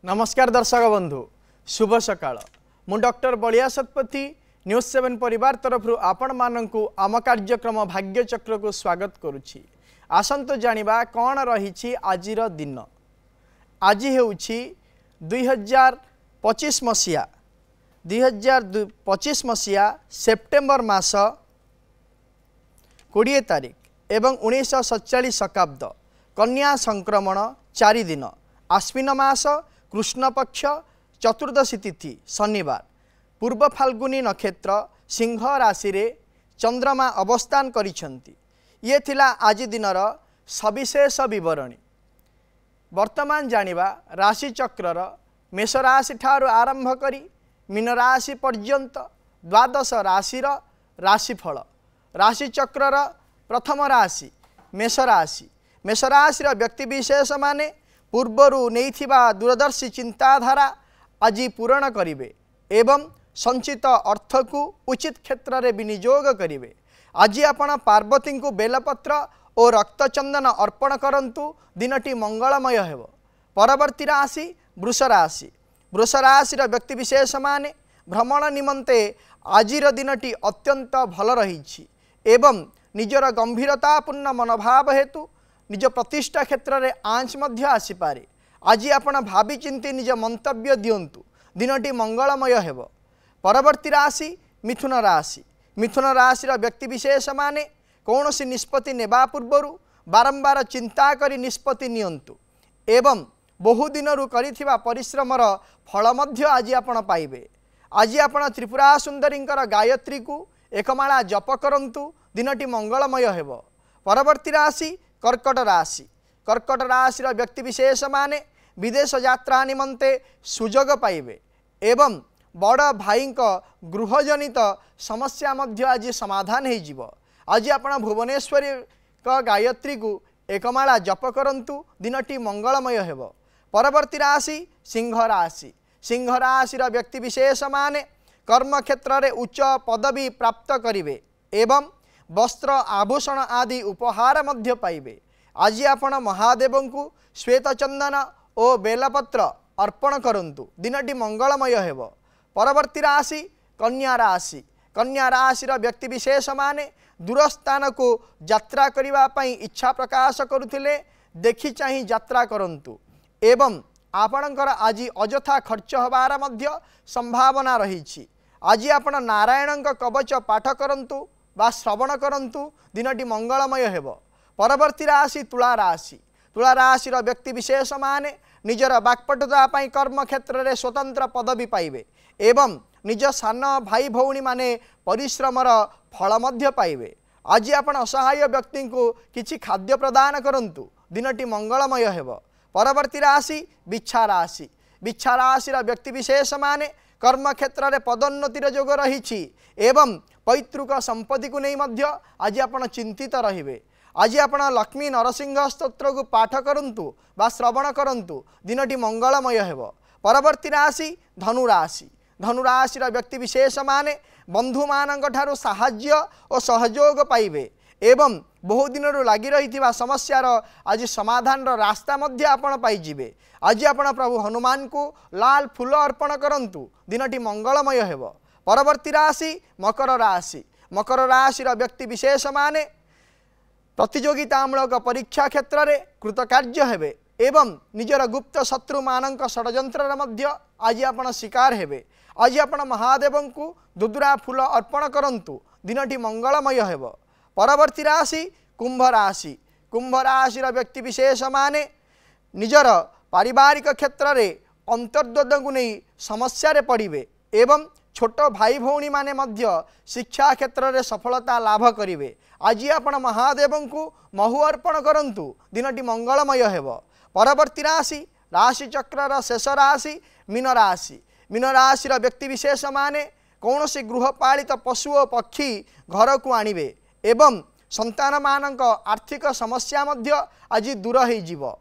नमस्कार दर्शक बंधु शुभ सकाळ मु डॉक्टर बलिया शतपथी न्यूज 7 परिवार तरफ आपण मानकु आम कार्यक्रम भाग्यचक्र को स्वागत करुछि। आसंतु जानिबा कौन रही आजिर दिन। आज हेउछि 2025 मसीहा 2025 मसीहा सेप्टेम्बर मास 20 तारिख एवं 1947 शताब्द कन्या संक्रमण 4 दिन आश्विन मास कृष्ण पक्ष चतुर्दशी तिथि शनिवार पूर्व फाल्गुनी नक्षत्र सिंह राशि रे चंद्रमा अवस्थान करिछंती। ये थिला आज दिनर सविशेष विवरणी। वर्तमान जानिबा राशि चक्रर मेष राशि ठारू आरंभ करी मीन राशि पर्यंत द्वादश राशिर राशिफल। राशि चक्रर प्रथम राशि मेष राशि। मेष राशिर व्यक्ति विशेष माने पूर्वरु नैथिबा दूरदर्शी चिंताधारा आज पूरण करिवे एवं संचित अर्थ को उचित क्षेत्र में विनियोग करिवे। आज आपण पार्वती को बेलपत्र और रक्तचंदन अर्पण करंतु दिनटी मंगलमय हेब। परवर्ती राशि वृष राशि। वृष राशि व्यक्ति विशेष माने भ्रमण निमंते आजिर दिनटी अत्यंत भल रही एवं निजर गंभीरतापूर्ण मनोभाव हेतु निज प्रतिष्ठा क्षेत्र में आंच मध्य आसीपारे। आज आपण भावी चिंती निज मंतव्य दियंतु दिनटी मंगलमय हेब। परवर्ती राशि मिथुन राशि। मिथुन राशि व्यक्ति विशेष माने कौनसी निष्पत्ति नेबा पूर्वरु बारंबार चिंता करी निष्पत्ति नियंतु एवं बहु दिनरु करिथिबा परिश्रमर फल मध्य आज आपण पाइबे। आज आपण त्रिपुरा सुंदरींकर गायत्री को एकमाला जप करंतु दिनटी मंगलमय हेब। परवर्ती राशि कर्कट राशि। कर्कट राशि व्यक्ति विशेष माने विदेश यात्रा निमंते सुजोग पाइबे एवं बड़ भाई गृहजनित समस्या मध्य आज समाधान हो जिवो। आज आपण भुवनेश्वरी गायत्री को एकमाला जप करंतु दिनटी मंगलमय हेब। परवर्ती राशि सिंह राशि। सिंह राशि व्यक्ति विशेष माने कर्म क्षेत्र में उच्च पदवी प्राप्त करिवे एवं वस्त्र आभूषण आदि उपहार मध्य पाइबे। आज आपण महादेव को श्वेत चंदन और बेलपत्र अर्पण करंतु दिनटी मंगलमय हेब। परवर्ती राशि कन्या राशि। कन्या राशि व्यक्ति विशेष माने दूरस्थान को यात्रा करिवा पई इच्छा प्रकाश करुथिले देखि चाहि यात्रा करंतु एवं आपणकर आज अजथा खर्च होबार मध्य संभावना रही। आज आपण नारायण कवच पाठ करंतु बा श्रवण करंतु दिनटी मंगलमय हेब। परवर्ती राशि तुला राशि। तुला राशि व्यक्ति विशेष माने निजर बाक्पटुता पाई कर्म क्षेत्र में स्वतंत्र पदवी पाइबे एवं निज सान भाई भौणी माने परिश्रमर फल मध्य पाइबे। आज आपण असहाय व्यक्ति को किछि खाद्य प्रदान करंतु दिनटी मंगलमय हेब। परवर्ती राशि बिच्छा राशि। बिच्छा राशि व्यक्ति विशेष माने कर्म क्षेत्र में पदोन्नतिर जोग रही एवं पैतृक संपत्ति को नहीं मध्य आज आपण चिंतित रहिबे। आज आपण लक्ष्मी नरसिंह स्तोत्र को पाठ करंतु बा श्रवण करंतु दिनटी मंगलमय हेब। परवर्ती राशि धनुराशि। धनुराशि व्यक्ति विशेष माने बंधु मानक ठारू साहाय्य और सहयोग पाइबे एवं बहु दिन लगी रही समस्यार आज समाधान रास्ता मध्य आपण पाइजिबे। आज आपण प्रभु हनुमान को लाल फूल अर्पण करंतु दिनटी मंगलमय हेब। परवर्ती राशि मकर राशि। मकर राशि व्यक्ति विशेष माने प्रतियोगितामूलक परीक्षा क्षेत्र में कृतकार्य हेबे एवं निजर गुप्त शत्रु मानक षड्यंत्र मध्य आज आपण शिकार हेबे। आज आपण महादेव को दुदुरा फूल अर्पण करंतु दिनटी मंगलमय हेब। परवर्ती राशि कुंभ राशि। कुंभ राशि व्यक्ति विशेष माने निजर पारिवारिक क्षेत्र में अंतर्द्वंद को नहीं समस्या रे पड़िबे एवं छोट भाई भौणी माने मध्य शिक्षा क्षेत्र में सफलता लाभ करिवे। आज आपण महादेव को महु अर्पण करंतु दिनटी मंगलमय हेब। परवर्ती राशि राशि चक्र शेष राशि मीन राशि। मीन राशि व्यक्ति विशेष माने कौनसी गृहपालित पशु और पक्षी घर को आणिबे एवं संतान मानक आर्थिक समस्या मध्य आज दूर हो जिवो।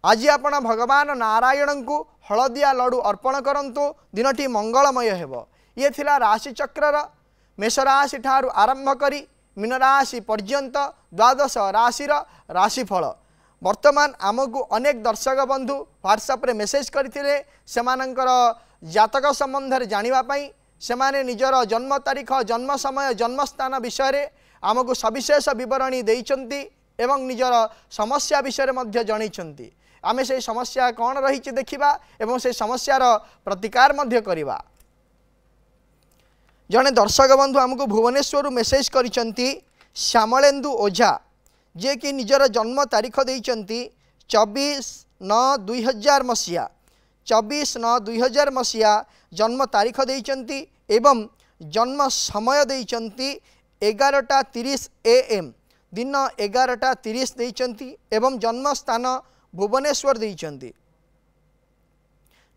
आज आपण भगवान नारायण को हलदिया लड्डू अर्पण करंतु दिनटी मंगलमय हेब। ये थिला राशि चक्र मेष राशि ठारू आरंभ करी मीन राशि पर्यंत द्वादश राशिर राशिफल। वर्तमान आमको अनेक दर्शक बंधु व्हाट्सएप रे मेसेज करथिले सेमानंकर जातक संबंध रे जानिबा पई सेमाने निजर जन्म तारीख जन्म समय जन्म स्थान विषय रे आमको सविशेष विवरणी देइचंती एवं निजर समस्या विषय रे मध्य जणैचंती आमे से समस्या कौन रही देखा एवं से समस्यार प्रतिकार मध्य करिबा। जने दर्शक बंधु आमको भुवनेश्वर मेसेज करिसंती श्यामलेन्दु ओझा जे कि निजर जन्म तारीख देइचंती 24/9/2000 मसीहा 24/9/2000 मसीहा जन्म तारीख देइचंती एवं जन्म समय देइचंती 11:30 AM दिन 11:30 देइचंती एवं जन्म स्थान भुवनेश्वर देइचंती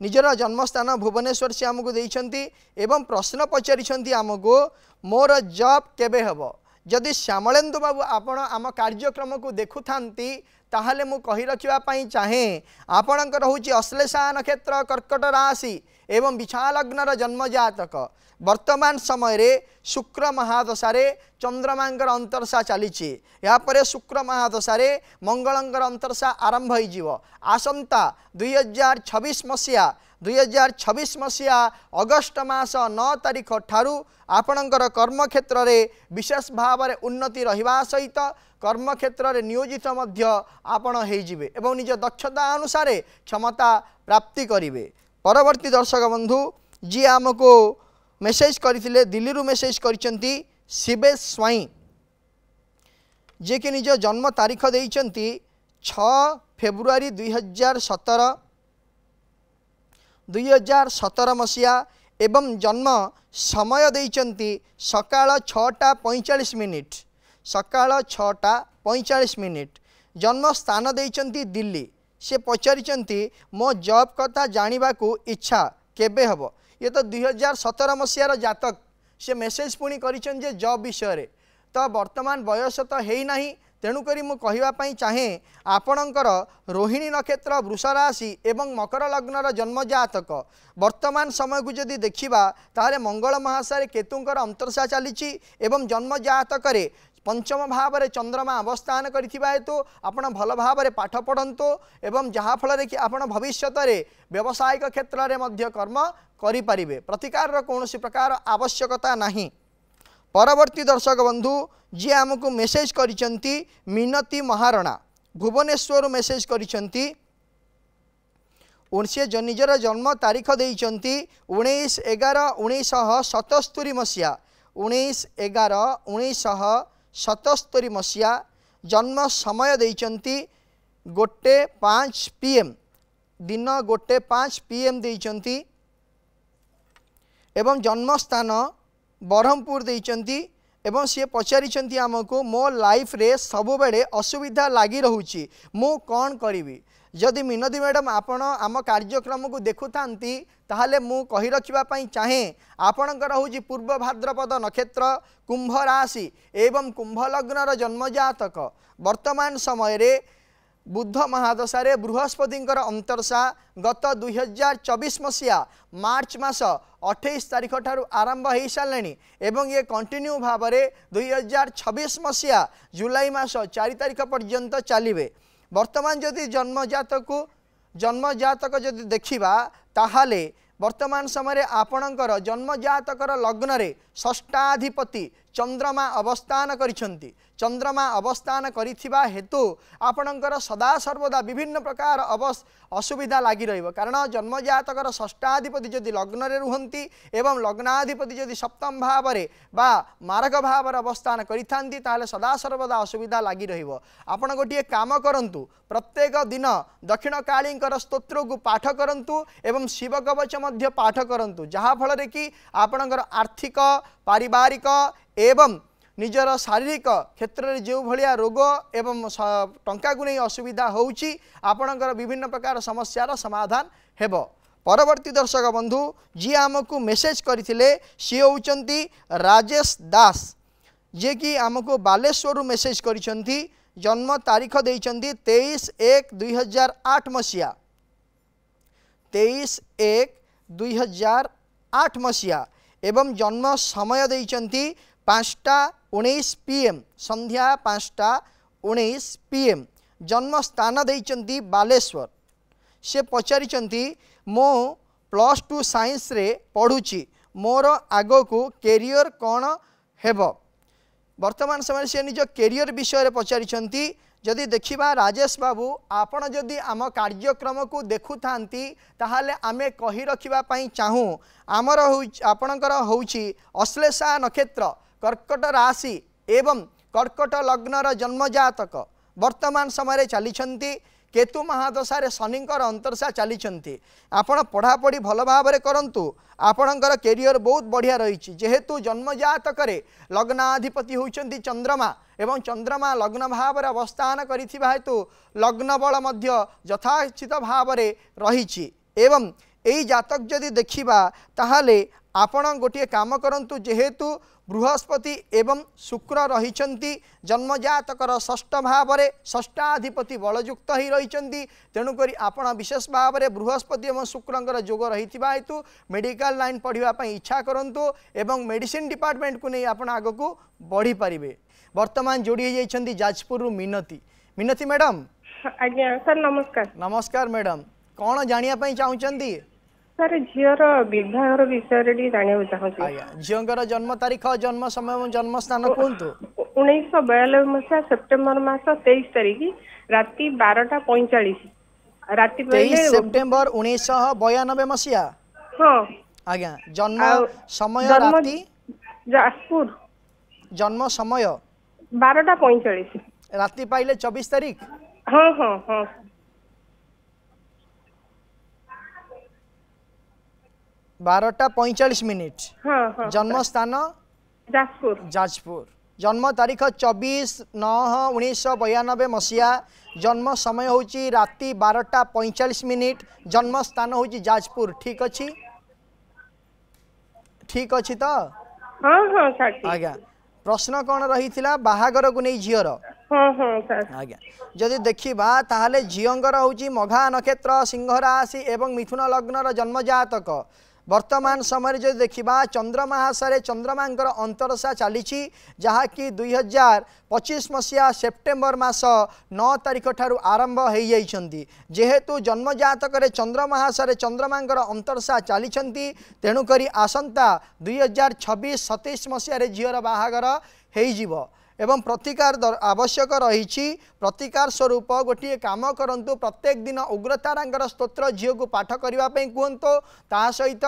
निजर जन्मस्थान भुवनेश्वर से आमको देइचंती एवं प्रश्न पचारिछंती आमको मोर जॉब केबे हबो। जदि श्यामलेन्दु बाबू आपण आम कार्यक्रम को देखुथांती ताहले मु कहि रखिबा पई चाहे आपणकर होची अश्लेषा नक्षत्र कर्कट राशि एवं विछा लग्नर जन्म जातक वर्तमान समय रे शुक्र महादशा चंद्रमांकर अंतरसा चली यापर शुक्र महादशा मंगलंकर अंतरसा आरंभ हो आसंता 2026 मसीहा अगस्ट मास 9 तारीख ठारू आपणकर कर्म क्षेत्र में विशेष भाव में उन्नति रहिबा सहित कर्म क्षेत्र में नियोजित मध्य आपण होइजिबे एवं निज दक्षता अनुसार क्षमता प्राप्ति करिवे। परवर्ती दर्शक बंधु जी आमको मेसेज करथिले दिल्ली रु मेसेज करिसंती शिवेश स्वाई जे कि निज जन्म तारीख देइचंती 6 फेब्रुआरी 2017 मसीहा एवं जन्म समय देइचंती सकाळ 6:45 सकाळ 6:45 जन्म स्थान देइचंती दिल्ली। से पचारिचंती मो जॉब कथा जानिबा को इच्छा केबे हबो। ये तो 2017 मसीहार जातक से मेसेज पुणी करिछन जे जॉब विषय रे तो वर्तमान बयस तो हेई नाही तेणुक मु कहिबा चाहे आपणकर रोहिणी नक्षत्र वृष राशि एवं मकर लग्नर जन्म जातक वर्तमान समय को जदि देखिबा तारे मंगल महासारे केतुंकर अंतरसा चली एवं जन्म जातक पंचम भाव में चंद्रमा अवस्थान करिथिबा हेतु आपण भल भाव में पाठ पढ़ंतु एवं जहाँफल कि आपण भविष्य में व्यावसायिक क्षेत्र में मध्य कर्म करिपारिबे प्रतिकार कौन प्रकार आवश्यकता नहीं। परवर्ती दर्शक बंधु जी आमको मेसेज करिसंती मिनती महारणा भुवनेश्वर मेसेज करिसंती उनसे निजर जन्म तारीख देइचंती 19/11/1977 मसीहा 19/11/1977 मसीहा जन्म समय देइचंती 1:05 PM दिन 1:05 PM देइचंती एवं जन्म स्थान बरहमपुर देइचंती एवं सी पचारिछंती आमको मो लाइफ रे सबु बेले असुविधा लगी रहूची मु कौन करी। जदि मिनती मैडम आपण आम कार्यक्रम को देखुथांती ताहले मु कहि रखिबा पई चाहे आपणकर होची पूर्व भाद्रपद नक्षत्र कुंभ राशि एवं कुंभ लग्नर जन्म जातक वर्तमान समय रे बुध महादशा बृहस्पतिंकर अंतरसा गत 2024 मसीहा मार्च मास 28 तारीख ठारू आरंभ हो सारे एवं ये कंटिन्यू भाव में 2026 मसीहा जुलाई मास 4 तारीख पर्यंत चलिए। वर्तमान जदि जन्मजातक जदि देखिबा ताहाले वर्तमान समय आपणकर जन्मजातकर लग्न रे षष्ठाधिपति चंद्रमा अवस्थान करिछंती चंद्रमा अवस्थान करिथिबा हेतु आपणकर सदा सर्वदा विभिन्न प्रकार असुविधा लगी रहिबो कारण जन्मजातकर षष्ठाधिपति जदि लग्न रे रुहंती एवं लग्नाधिपति जदि सप्तम भाव रे बा मारक भाव रे अवस्थान करिथांती ताले सदा सर्वदा असुविधा लगी रहिबो। आपण गोटिए काम करंतु प्रत्येक दिन दक्षिण कालींकर स्तोत्र को पाठ करंतु एवं शिव कवच मध्य पाठ करंतु जहा फल रे कि आपणकर आर्थिक पारिवारिक एवं निजर शारीरिक क्षेत्र में जो भाया रोग एवं टंका को नहीं असुविधा होउची आपणकर विभिन्न प्रकार समस्यार समाधान हेबो। परवर्ती दर्शक बंधु जी आमको मेसेज करथिले सी होउचंती राजेश दास जे कि आमको बालेश्वर मेसेज करिसंती जन्म तारीख देइचंती 23/1/2008 मसीहा 23/1/2008 मसीहा एवं जन्म समय देइचंती 5:19 PM संध्या 5:19 PM जन्म स्थान देइचंती बालेश्वर से पचारिचंती मो +2 साइंस रे पढ़ुची मोर आगो को कैरियर कौन हेब वर्तमान समय से निज कैरियर विषय पचारिचंती जदि देखिबा राजेश बाबू आपण जदि आम कार्यक्रम को देखु थांती ताहाले आमे कहि रखिबा पई चाहू आमर आपणकर होउची अश्लेषा नक्षत्र कर्कट राशि एवं कर्कट लग्नर जन्मजातक वर्तमान समय चली केतु महादशा शनिकर अंतरसा चली आपण पढ़ापढ़ी भल भाव करंतु आपणकर कैरियर बहुत बढ़िया रही जेहेतु जन्मजातक लग्नाधिपति होइचंती चंद्रमा एवं चंद्रमा लग्न भाव अवस्थान करिथिबा हेतु लग्न बल मध्य यथाचित भाव रही एवं एई जातक जदि देखिबा ताहाले आपण गोटे काम करंतु जेहेतु बृहस्पति एवं शुक्र रहिचंती जन्मजातकर षष्ठ भाव में षष्ठाधिपति बलयुक्त ही रहिचंती तेणुकरी आपण विशेष भाव में बृहस्पति एवं शुक्रंकर जोग रही हेतु मेडिकल लाइन पढ़ाई इच्छा करंतु एवं मेडिसिन डिपार्टमेंट को नहीं आपण आग को बढ़ी पारिबे। वर्तमान जोड़ी जाइछंती जाजपुर मिनती मिनती मैडम। आज्ञा सर नमस्कार। नमस्कार मैडम कौन जानिया पई चाहुचंती सर झीर विवाह विषय जाना चाहूँ झीर जन्म तारीख जन्म समय जन्म स्थान कहतु 1992 मसीहा सेप्टेम्बर मास 23 तारीख राति 12:45 राति 23 सेप्टेम्बर 1992 मसीहा। हाँ आज्ञा जन्म समय राति जाजपुर जन्म समय 12:45 राति पाइले 24 तारीख। हाँ हाँ हाँ 12:45 हाँ हाँ जन्म स्थान जाजपुर जाजपुर जन्म तारीख 24/9/1992 मसीहा जन्म समय होची राति 12:45 जन्म स्थान होची जाजपुर ठीक अच्छी तो हाँ हाँ आज्ञा प्रश्न कौन रही बाहागर को नहीं झीर हाँ हाँ आज्ञा जदि देखा ताहले झींकर होची मघा नक्षत्र सिंह राशि एवं मिथुन लग्नर जन्मजातक वर्तमान समय जो देखा चंद्रमासरे चंद्रमांकर अंतरसा चली जहाँकि 2025 मसीहा सेप्टेम्बर मास 9 तारीख ठारू आरंभ हो जाइछंती जेहेतु जन्मजातक चंद्रमासरे चंद्रमांकर अंतरसा चली तेणुकरी आसंता 2026-27 मसीह झीर बाहागर हो एवं प्रतिकार आवश्यक रही प्रतिकार स्वरूप गोटे काम करंतु प्रत्येक दिन उग्रतारांकर स्तोत्र झील को पाठ करने कहतु ता सहित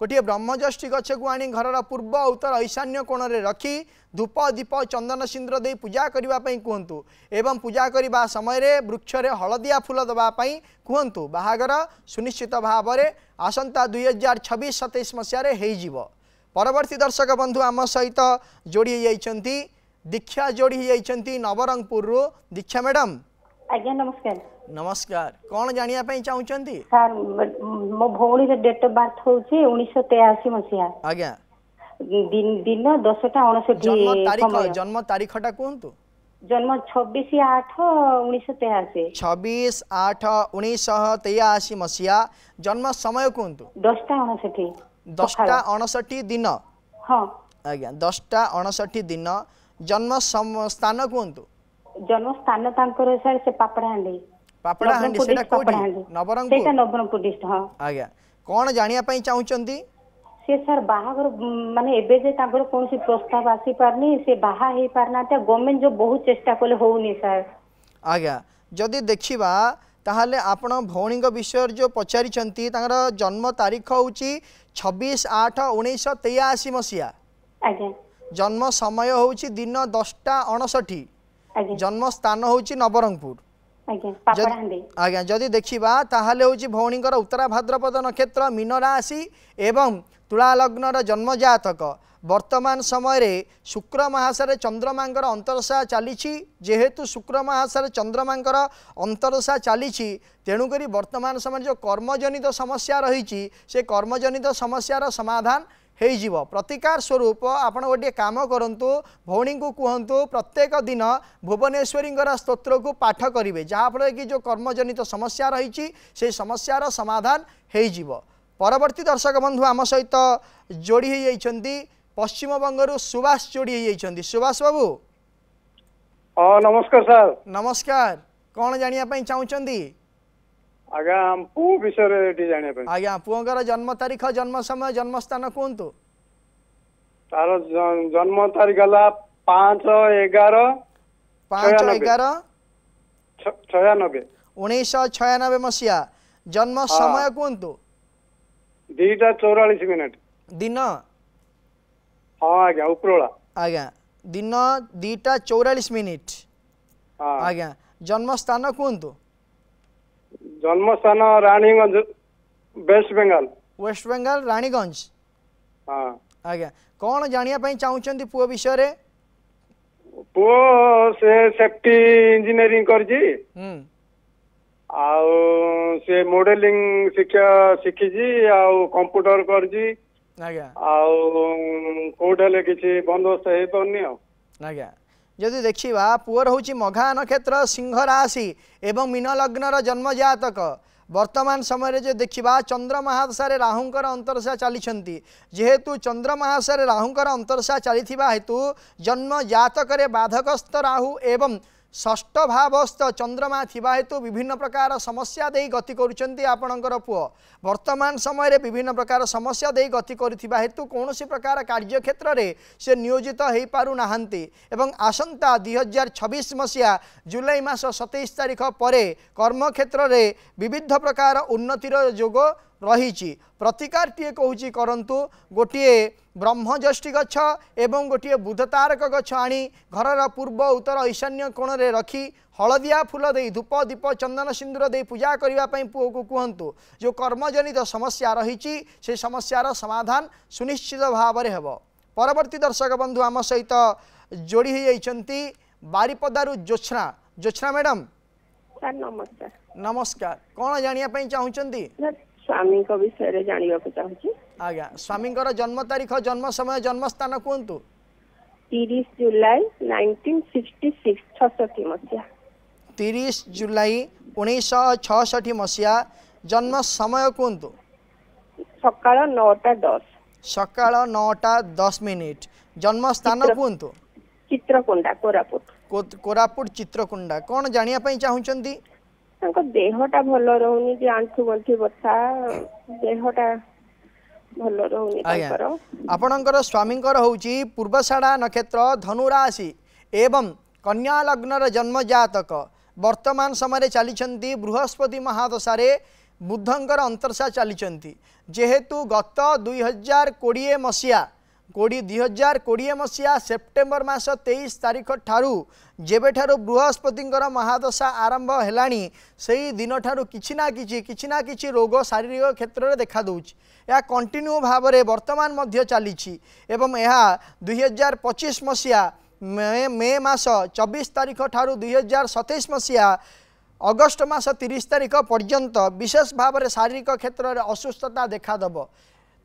गोटे ब्रह्मजष्टि गछ को आनी घर पूर्व उत्तर ईशान्य कोण में रखी धूप दीप चंदन सिंदूर दे पूजा करने कहतु एवं पूजा करने समय वृक्ष हलदिया फूल दवाई कहतु बाहागर सुनिश्चित भाव में आसंता 2026-27 मसीह हो। परवर्ती दर्शक बंधु आम सहित जोड़ी जाइछंती दीक्षा जोड़ी जाइछंती नवरंगपुर दीक्षा मैडम। आज्ञा नमस्कार। नमस्कार कौन जानिया पई चाहुचंती सर मो भौणी रे डेट ऑफ बर्थ होची 1983 मसिया आज्ञा दिन 10:59 जन्म तारीखटा कहंतु जन्म 26/8/1983 26/8/1983 मसिया जन्म समय कहंतु 10:59 दिन हाँ आज्ञा 10:59 दिन जन्म स्थान कहतु जन्म स्थान तांकर सर से पापड़ाहांडी सेटा कोठी नवरंगपुर सेटा नवरंगपुर डिस्ट्रिक्ट हाँ आज्ञा कौन जानिया पई चाहुचंती से सर बाहागर माने एबे जे तांकर कोनसी प्रस्ताव आसी पारनी से बाहा हे पारना त गवर्नमेंट जो बहुत चेष्टा कोले होउनी सर आज्ञा जदि देखिबा ताहले आपण भौणी विषय जो पचारिचंती तांकर जन्म तारीख होची 26/8/1983 मसीहा आज्ञा जन्म समय होची दिन 10:59 जन्म स्थान होची नवरंगपुर आज्ञा जदि देखिबा ताहले होची भौणीकर उत्तरा भाद्रपद नक्षत्र मीन राशि एवं तुला लग्नर जन्मजातक वर्तमान समय रे शुक्र महासरे चंद्रमांकर अंतरसा चली जेहेतु शुक्र महासरे चंद्रमांकर अंतरसा चली तेणुकरी वर्तमान समय जो कर्मजनित समस्या रही से कर्मजनित समस्यार समाधान हो प्रतिकार स्वरूप आपण गोटे काम करंतु भौणी को कहतु प्रत्येक दिन भुवनेश्वरी स्तोत्र को पाठ करेंगे जहाँफल कि जो कर्मजनित समस्या रही से समस्यार समाधान हो। परवर्ती दर्शक बंधु आम सहित जोड़ी होती पश्चिम बंगर सुभाष जोड़ी होती सुभाष बाबू। नमस्कार सर। नमस्कार कौन जानिया पई चाहुचंदी आज्ञा पु विषय रे जानिया पई आज्ञा पुओंकर जन्म तारीख जन्म समय जन्म स्थान कोंतु तार जन्म तारीख हला 5/11 5/11 96 1996 मसीहा जन्म समय कोंतु 2:44 दिन हाँ आज्ञा उपरोला आज्ञा दिन 2:44 हाँ आज्ञा जन्म स्थान कोंतु जन्म स्थान रानीगंज वेस्ट बेंगल वेस्ट बेंगल रानीगंज हाँ आज्ञा कौन जानिया पई चाहुचंदी पुओ विषय रे पुओ से सेफ्टी इंजीनियरिंग करजी आउ से मॉडलिंग शिखिजी आउ कंप्यूटर करजी आज्ञा आउ कोडले किछि बंदोबस्त हे पन्नी आज्ञा जदि देखिबा पुअर होची मघा नक्षत्र सिंह राशि एवं मीन लग्नर जन्म जातक वर्तमान समय जो देखा चंद्र महादशा राहुंकर अंतरशा चली जेहेतु चंद्र महादशा राहुंकर अंतरशा चली हेतु जन्म जातक बाधकस्थ राहु एवं षष्ठ भावस्थ चंद्रमा थिबा हेतु विभिन्न प्रकार समस्या दे गति करुचंती आपणकर पुओ वर्तमान समय रे विभिन्न प्रकार समस्या दे गति करिथिबा हेतु कौनसी प्रकार कार्य क्षेत्र रे से नियोजित हो पारु नाहंती एवं आसंता 2026 मसीहा जुलाई मास 27 तारिख परे कर्म क्षेत्र रे विविध प्रकार उन्नतिर जोग रही प्रतिकार टीए कहूँ करंतु गोटे ब्रह्मज्येष्ठी गछ एवं गोटे बुधतारक गछ आनी घरर पूर्व उत्तर ईशान्य कोण रे रखी हलदिया फूल दे धूप दीप चंदन सिंदूर दे पूजा करने पुओ को कहतु जो कर्मजनित समस्या रही से समस्यार समाधान सुनिश्चित भाव में हेब। परवर्ती दर्शक बंधु आम सहित जोड़ी होती बारिपदारु ज्योत्स्ना ज्योत्स्ना मैडम सर नमस्कार नमस्कार कौन जानिया चाहूँगी स्वामी को विषय जानिबा को चाहूची आज्ञा स्वामी जन्म तारीख जन्म समय जन्म स्थान कहतु 30 जुलाई 1966 66 मसीहा 30 जुलाई 1966 मसीहा जन्म समय कहतु सकाळ 9:10 सकाळ 9:10 जन्म स्थान कहतु चित्रकोंडा कोरापुट चित्रकोंडा कौन जानिया चाहूँगी देहटा भल रहूनी जे आंठू गंठी बथा देहटा भल रहूनी आपणकर स्वामींकर होची पूर्वषाढ़ा नक्षत्र धनु राशि एवं कन्या लग्नर जन्म जातक वर्तमान समय चली बृहस्पति महादशा बुधंकर अंतरशा चली जेहेतु गत 2020 मसीहा 2020 मसीहा सेप्टेम्बर मास 23 तारिख ठारू जेबे ठारू बृहस्पतिंकर महादशा आरंभ हेलानी सेही दिन ठारू किछि ना किछि रोग शारीरिक क्षेत्र में देखा दूची या कंटिन्यू भाव में वर्तमान मध्य चली एवं यह 2025 मसीहा मे मास 24 तारिख ठारू 2027 मसीहा अगस्ट मास 30 तारिख पर्यंत विशेष भाव में शारीरिक क्षेत्र में असुस्थता देखादेव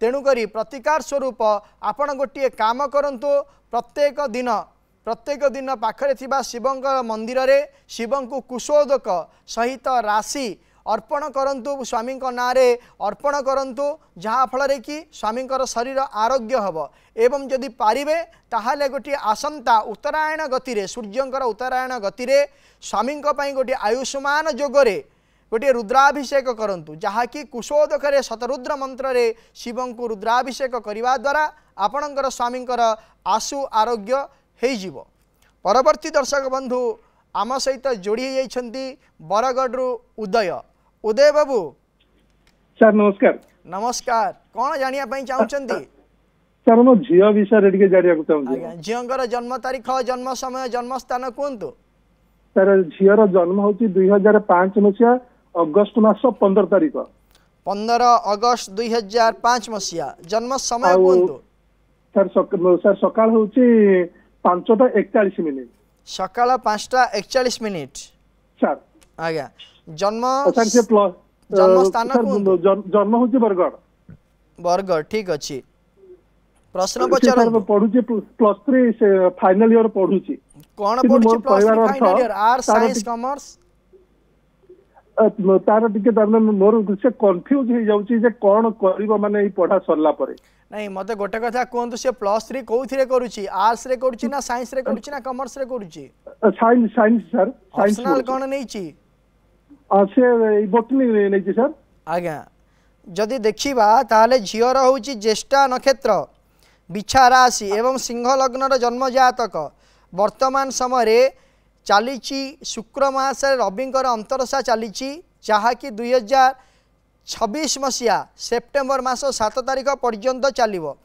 तेणुकरी प्रतिकार स्वरूप आपण गोटे काम करंतु प्रत्येक दिन पाखरे थिबा शिवंक मंदिर रे शिवं को कुशोदक सहित राशि अर्पण करंतु स्वामी नारे अर्पण करंतु जहाँ फल कि स्वामी शरीर आरोग्य हब एवं जदि पारिबे ताहाले गोटे आसंता उत्तरायण गति रे सूर्यंकर उत्तरायण गति रे स्वामी गोटे आयुष्मान जोगरे गोटे रुद्राभिषेक करंतु जहाँकि कुशोदक शतरुद्र मंत्र रे शिवं को रुद्राभिषेक करने द्वारा आपणकर स्वामींकर आशु आरोग्य हो। परवर्ती दर्शक बंधु आम सहित जोड़ी होती बरगढ़ उदय उदय बाबू सर नमस्कार नमस्कार कौन जानिया चाहूँगी सर मो झियो विषय जानिया चाहूँ झीर जन्म तारीख जन्म समय जन्म स्थान कहतु सर झीर जन्म हूँ 2005 मसीहा अगस्ट मास 15 तारिख 15 अगस्ट 2005 मसीहा जन्म समय कहतु सर सकाळ हूँ 5:41 सकाळ 5:41 सर आज्ञा जन्म सर से जन्म स्थान जन्म हूँ बरगढ़ ठीक अच्छी प्रश्न पचार पढ़ुची +3 फाइनल ईयर पढ़ुची कौन पढ़ुची final year arts science commerce तार टिके मोर से कंफ्यूज हो जाउची जे कोन करबो माने ई पढ़ा सरला परे नहीं मते गोटे कथा कहंतु से +3 कोउथिरे करूची आर्ट्स रे करूची ना साइंस रे करूची ना कॉमर्स रे करूची साइंस सर ऑप्शनल कोन नैची से बोटनी नहीं सर आज्ञा जदि देखा ताहले झीर हूँ ज्येष्ठा नक्षत्र बिछा राशि एवं सिंह लग्नर जन्म जातक वर्तमान समय चली शुक्र मास रविंकर अंतरसा चली जहाँकि 2026 मसीहा सेप्टेम्बर मास 7 तारिख पर्यंत चलो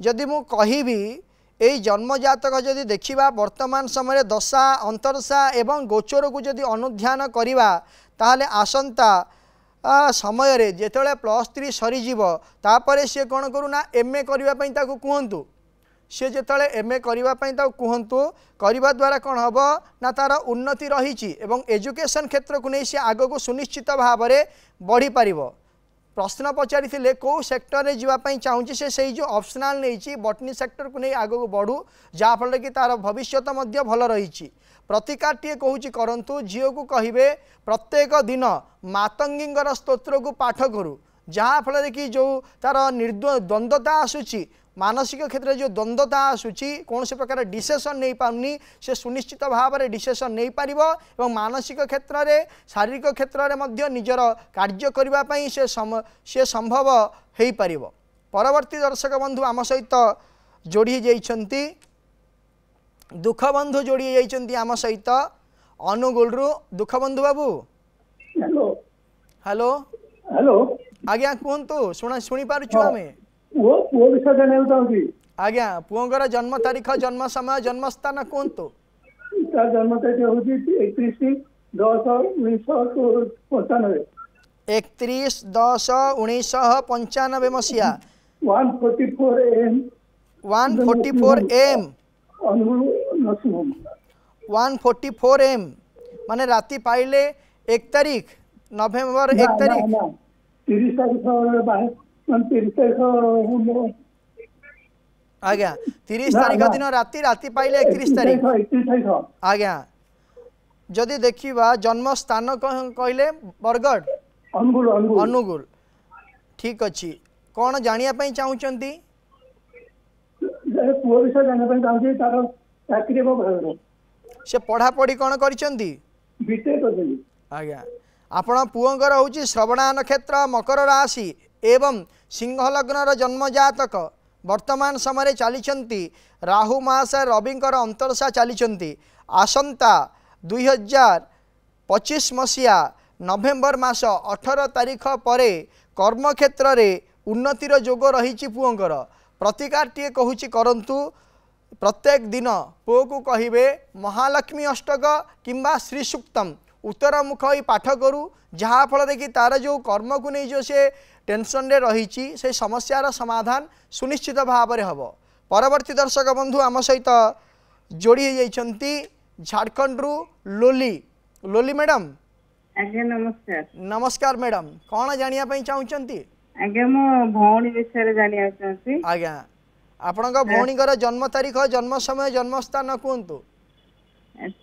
जदि मु कहिबी यही जन्म जातक जदि देखा वर्तमान समय दशा अंतरसा एवं गोचर को जदि अनुध्यान करवा ताहले आसंता समय रे जेतले +3 सरीजीव तापर सी कौन करूना MA करने कहतु सी जिते MA करने कहतु करने द्वारा कौन हम ना तार उन्नति रही एजुकेशन क्षेत्र को नहीं सी आग को सुनिश्चित भाव में बढ़ी पार प्रश्न पचारि कौ सेक्टर में जावाई चाहूँगी से जो ऑप्शनल नहीं बटनी सेक्टर को नहीं आग को बढ़ू जहाँफल कि तार भविष्य भल रही प्रतिकार टे कहूँ करंतु झील को कहे प्रत्येक दिन मातंगींगर स्तोत्र को पाठ करूँ जहाँफल कि जो तार द्वंद्वता आसूची मानसिक क्षेत्र में जो द्वंद्वता आसूची कौन से प्रकार डिसीजन नहीं पानी से सुनिश्चित भाव में डिसीजन नहीं पार एवं मानसिक क्षेत्र में शारीरिक क्षेत्र में निजर कार्य करने से संभव हो पार परवर्ती दर्शक बंधु आम सहित जोड़ी जाइछंती दुख बंधु जोड़ी जाइछंती आम सहित अनुगुल रु दुख बंधु बाबू हेलो हेलो हेलो आज्ञा कहतु शुणी पार्छु आमे वो विषय जानना चाहूँगी आज्ञा पुओंगर जन्म तारीख जन्म समय जन्म स्थान कहतु जन्म तारीख हूँ 31/10/1995 मसीहा 144 AM 144 AM 144 AM माने राति पाइले 1 तारीख नवेम्बर 1 तारीख 30 तारीख 30 तारीख आज्ञा 30 तारीख दिन राति पाइले 31 तारीख आज्ञा जदि देखा जन्म स्थान कहले बरगढ़ अनुगुल ठीक अच्छी कौन जानिया चाहूँगी से पढ़ापढ़ी कौन करिसेंती आज्ञा आपण पुओंगर हूँ श्रवणा नक्षत्र मकर राशि एवं सिंह लग्नर जन्म जातक वर्तमान समय चली राहु मास रविंकर अंतरसा चली आसंता 2025 मसीहा नवेम्बर मास 18 तारिख पर कर्मक्षेत्र में उन्नतिर जोग रही पुओंगर प्रतिकार टे कहूँ करंतु प्रत्येक दिन पुओ को कहे महालक्ष्मी अष्टक किंबा श्री सूक्तम उत्तरमुख ही पाठ करूँ जहाँफल कि तार जो कर्म को नहीं जो से टेंशन रे रही से समस्यार समाधान सुनिश्चित भाव में हम परवर्ती दर्शक बंधु आम सहित जोड़ी जाइछंती झारखंड रु लोली मैडम आज्ञा नमस्कार नमस्कार मैडम कौन जानिया चाहूँगी आज्ञा मो भौणी विषय जानिया चाहती आज्ञा आपणक भौणीकर जन्म तारीख जन्म समय जन्म स्थान कहतु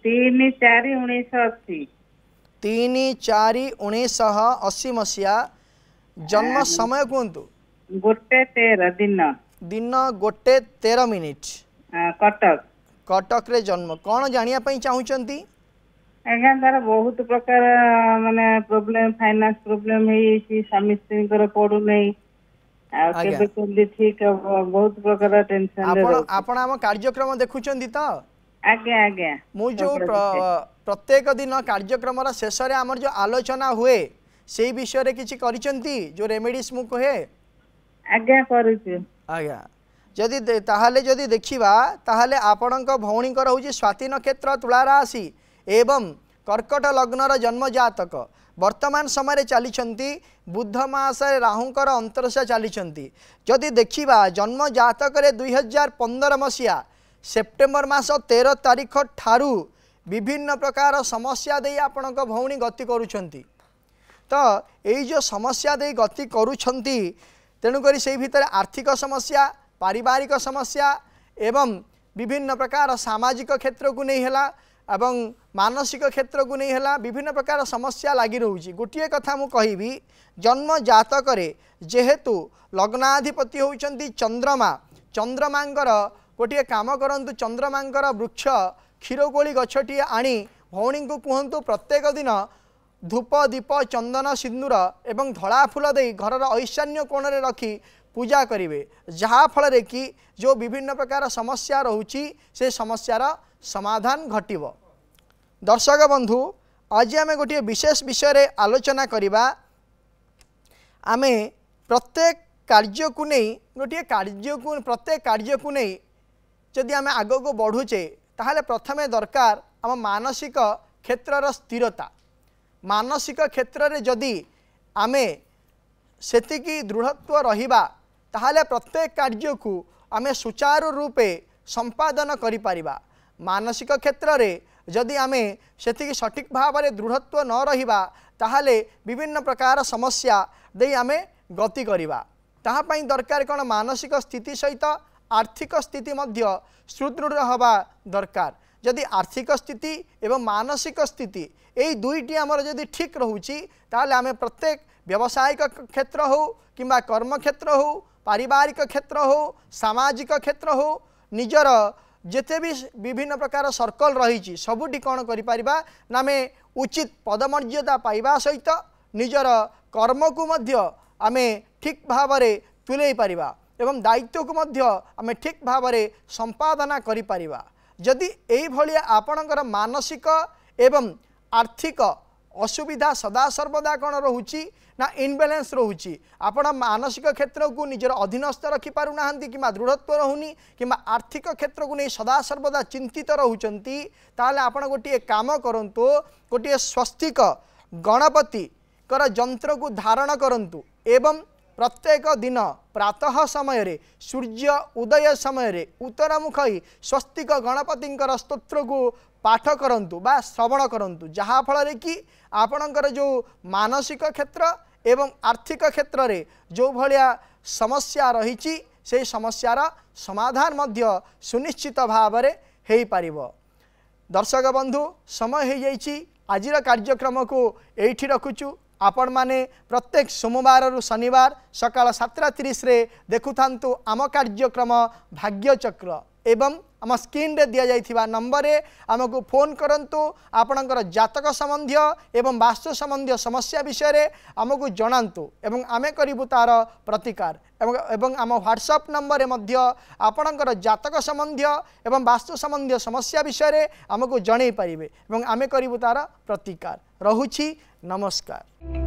3/4/1980 3/4/1980 मसीहा जन्म समय कहतु 1:13 दिन 1:13 कटक कटक रे जन्म कौन जानिया चाहूँगी आज्ञा तार बहुत प्रकार माने प्रॉब्लम फाइनेंस प्रॉब्लम है स्वामी स्त्री पड़ू नहीं ठीक बहुत प्रकार टेंशन आपण आम कार्यक्रम देखुचंदी तो आज्ञा आज्ञा मु जो प्रत्येक दिन कार्यक्रम शेष में आमर जो आलोचना हुए से विषय रे किछि करिसंती जो रेमेडीज मु कहे आज्ञा करूछु आज्ञा जदि ताहाले जदि देखिबा ताहाले आपणक भौणीकर होछि स्वाति नक्षत्र तुला राशि एवं कर्कट लग्नर जन्म जातक वर्तमान समय चली बुध मास राहुंकर अंतरसा चली जदि देखिबा जन्म जातक 2015 मसीहा सेप्टेम्बर मास 13 तारिख ठारू विभिन्न प्रकार समस्या दे आपणक भौणी गति करुछंती तो यही जो समस्या दे गति करुछंती तेणुक से भितर आर्थिक समस्या पारिवारिक समस्या एवं विभिन्न प्रकार सामाजिक क्षेत्र को नहीं है एवं मानसिक क्षेत्र को नहीं है विभिन्न प्रकार समस्या लगी रोची गोटे कथा मु कहिबी जन्म जातक जेहेतु लग्नाधिपति होउचंती चंद्रमा चंद्रमांकर गोटे काम करंतु चंद्रमांकर वृक्ष क्षीरकोली गछटी आनी भौणी को कहतु प्रत्येक दिन धूप दीप चंदन सिंदूर एवं धड़ा फूल दे घर ऐशान्य कोण में रखी पूजा करेंगे जहाँ फल कि जो विभिन्न प्रकार समस्या रोची से समस्यार समाधान घटिव। दर्शक बंधु आज आम गोटे विशेष विषय आलोचना करवा आमे प्रत्येक कार्य को नहीं गोटे प्रत्येक कार्य को नहीं जदि आम आग को बढ़ुचे ताहले प्रथमे दरकार आम मानसिक क्षेत्र स्थिरता। मानसिक क्षेत्र में जदि आमे सेतिकी दृढ़त्व रहिबा ताहले प्रत्येक कार्य को आमे सुचारू रूपे संपादन करि परिबा। मानसिक क्षेत्र में जदि आमे सेतिकी सठिक भाव में दृढ़त्व न रहिबा ताहले विभिन्न प्रकार समस्या दे आमे गति करिबा। ताहा पई दरकार कोन मानसिक स्थिति सहित आर्थिक स्थिति मध्य सुदृढ़ हवा दरकार। जदि आर्थिक स्थिति एवं मानसिक स्थिति यही दुईटी आमर जदि ठीक रोची ताहले आमे प्रत्येक व्यावसायिक क्षेत्र हो किंबा कर्म क्षेत्र हो पारिवारिक क्षेत्र हो सामाजिक क्षेत्र हो निजर जेते भी विभिन्न प्रकार सर्कल रही सबुटी कौन करिपारिबा ना आमे उचित पदमर्यादा पाइबा सहित निजर कर्म को मध्य आमे ठीक भाव में तुले पारिबा एवं दायित्व को मध्य आमे ठीक भाव में संपादना करि पारिबा। जदि एई भलिया आपणकर मानसिक एवं आर्थिक असुविधा सदा सर्वदा कौन रोची ना इनबैलेंस रोची आपण मानसिक क्षेत्र को निजर अधीनस्थ रखि पारु नाहंती किंबा दृढ़त्व रहुनी किंबा आर्थिक क्षेत्र को नहीं सदा सर्वदा चिंतित रहउचंती ताले आपण गोटे काम करंतु गोटे स्वस्तिक गणपति कर यंत्र को धारण करंतु एवं प्रत्येक दिन प्रातः समय रे सूर्य उदय समय रे उत्तरमुख स्वस्तिक गणपति स्तोत्र को पाठ करंतु बा श्रवण करंतु जहाँ फल कि आपणकर जो मानसिक क्षेत्र एवं आर्थिक क्षेत्र रे जो भलिया समस्या रही से समस्यार समाधान मध्य सुनिश्चित भाव में हो पारिबो। दर्शक बंधु समय हो जाइछि आजिर कार्यक्रम को एठी रखुचु। आपण माने प्रत्येक सोमवार रु शनिवार सकाळ 7:30 रे देखुथांतु आम कार्यक्रम भाग्यचक्र एवं आम स्क्रीन रे दिया जाइथिबा नंबर रे आमको फोन करंतु आपणकर जातक संबंधी एवं वास्तु संबंधी समस्या विषय रे आमको जणांतु एवं आमे करिबु तार प्रतिकार एवं आम व्हाट्सएप नंबर रे मध्य आपणकर जातक संबंधी एवं वास्तु संबंधी समस्या विषय रे आमको जणै पारिबे एवं आमे करिबु तार प्रतिकार। रहुछि नमस्कार।